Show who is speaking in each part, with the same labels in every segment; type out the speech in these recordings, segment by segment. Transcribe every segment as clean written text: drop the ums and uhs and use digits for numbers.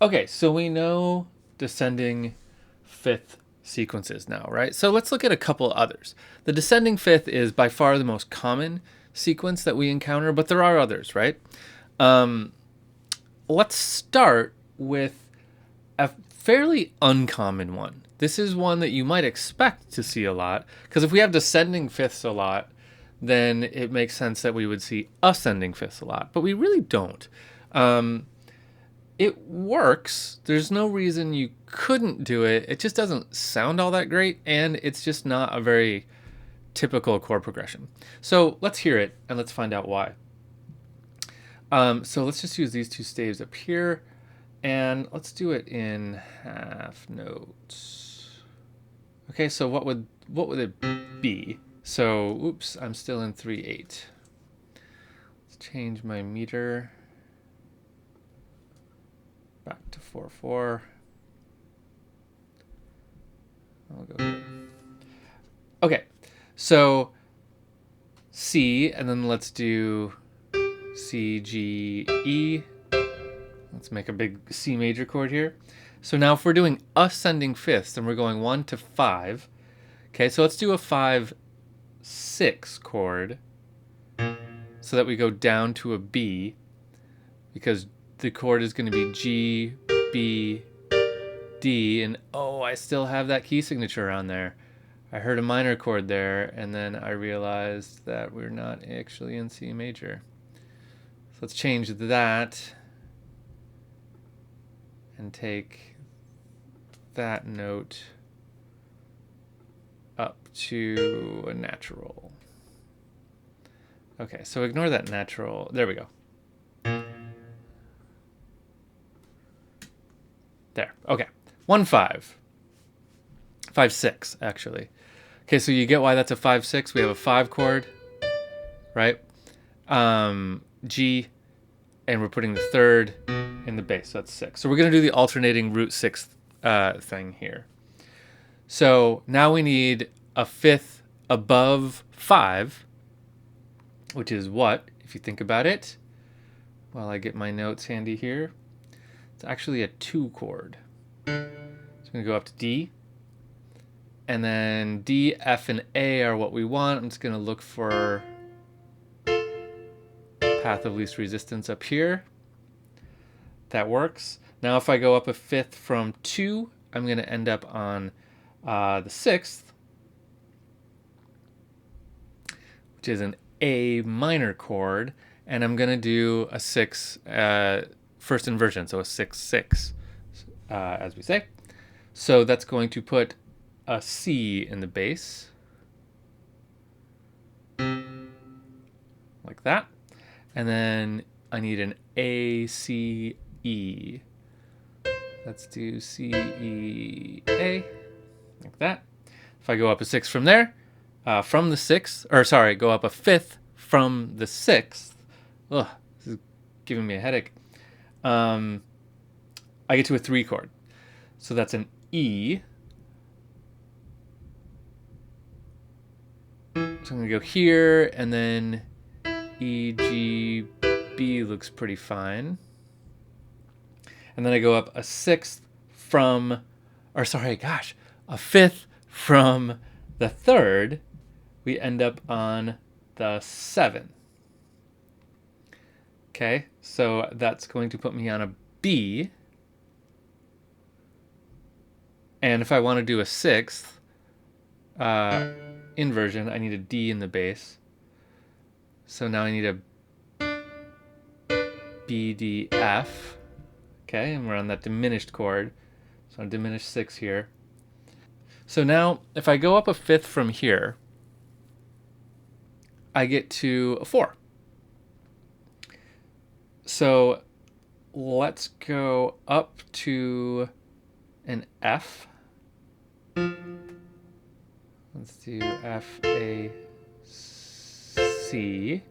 Speaker 1: Okay, so we know descending fifth sequences now, right? So let's look at a couple others. The descending fifth is by far the most common sequence that we encounter, but there are others, right? Um, let's start with a fairly uncommon one. This is one that you might expect to see a lot, because if we have descending fifths a lot, then it makes sense that we would see ascending fifths a lot, but we really don't. Um, it works. There's no reason you couldn't do it. It just doesn't sound all that great, and it's just not a very typical chord progression. So let's hear it, and let's find out why. So let's just use these two staves up here, and let's do it in half notes. Okay, so what would it be? So, oops, I'm still in 3/8. Let's change my meter back to 4/4. I'll go here. Okay, so C, and then let's do C, G, E. Let's make a big C major chord here. So now if we're doing ascending fifths, then we're going 1 to 5. Okay, so let's do a 5/6 chord so that we go down to a B, because the chord is going to be G, B, D, and oh, I still have that key signature on there. I heard a minor chord there, and then I realized that we're not actually in C major. So let's change that and take that note up to a natural. Okay, so ignore that natural. There we go. There. Okay. 1/5. 5/6, actually. Okay, so you get why that's a 5/6. We have a 5 chord, right? G, and we're putting the third in the bass. So that's 6. So we're going to do the alternating root 6th thing here. So now we need a fifth above 5, which is what, if you think about it, while I get my notes handy here, it's actually a 2 chord. So I'm going to go up to D, and then D, F, and A are what we want. I'm just going to look for path of least resistance up here. That works. Now if I go up a fifth from 2, I'm going to end up on the 6th, which is an A minor chord, and I'm going to do a 6 first inversion, so a 6/6, as we say. So that's going to put a C in the bass, like that. And then I need an A, C, E. Let's do C, E, A, like that. If I go up a 6 from there, from the 6th, or sorry, go up a fifth from the 6th. Ugh, this is giving me a headache. I get to a 3 chord. So that's an E. So I'm going to go here, and then E, G, B looks pretty fine. And then I go up a 6th from, or sorry, gosh, a 5th from the 3rd. We end up on the 7. Okay, so that's going to put me on a B. And if I want to do a 6th inversion, I need a D in the bass. So now I need a B, D, F. Okay, and we're on that diminished chord. So a diminished 6 here. So now if I go up a fifth from here, I get to a 4. So let's go up to an F. Let's do F, A, C.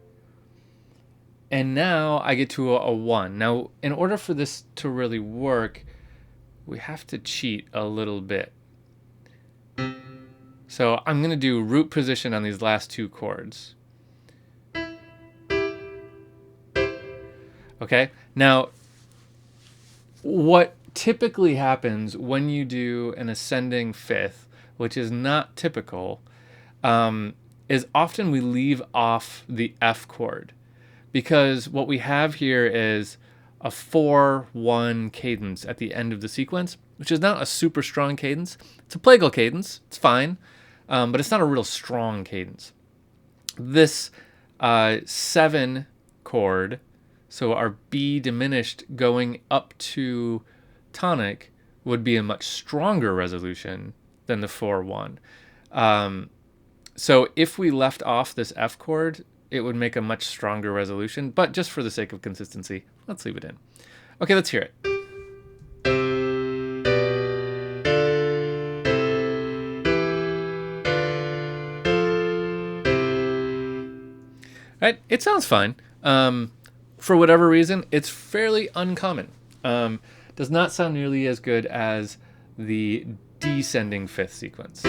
Speaker 1: And now I get to a 1. Now, in order for this to really work, we have to cheat a little bit. So I'm going to do root position on these last 2 chords. Okay, now what typically happens when you do an ascending fifth, which is not typical, is often we leave off the F chord, because what we have here is a 4-1 cadence at the end of the sequence, which is not a super strong cadence. It's a plagal cadence, it's fine, but it's not a real strong cadence. This 7 chord, so our B diminished going up to tonic, would be a much stronger resolution than the 4-1. So if we left off this F chord, it would make a much stronger resolution, but just for the sake of consistency, let's leave it in. Okay, let's hear it. Right, it sounds fine. For whatever reason, it's fairly uncommon. Does not sound nearly as good as the descending fifth sequence.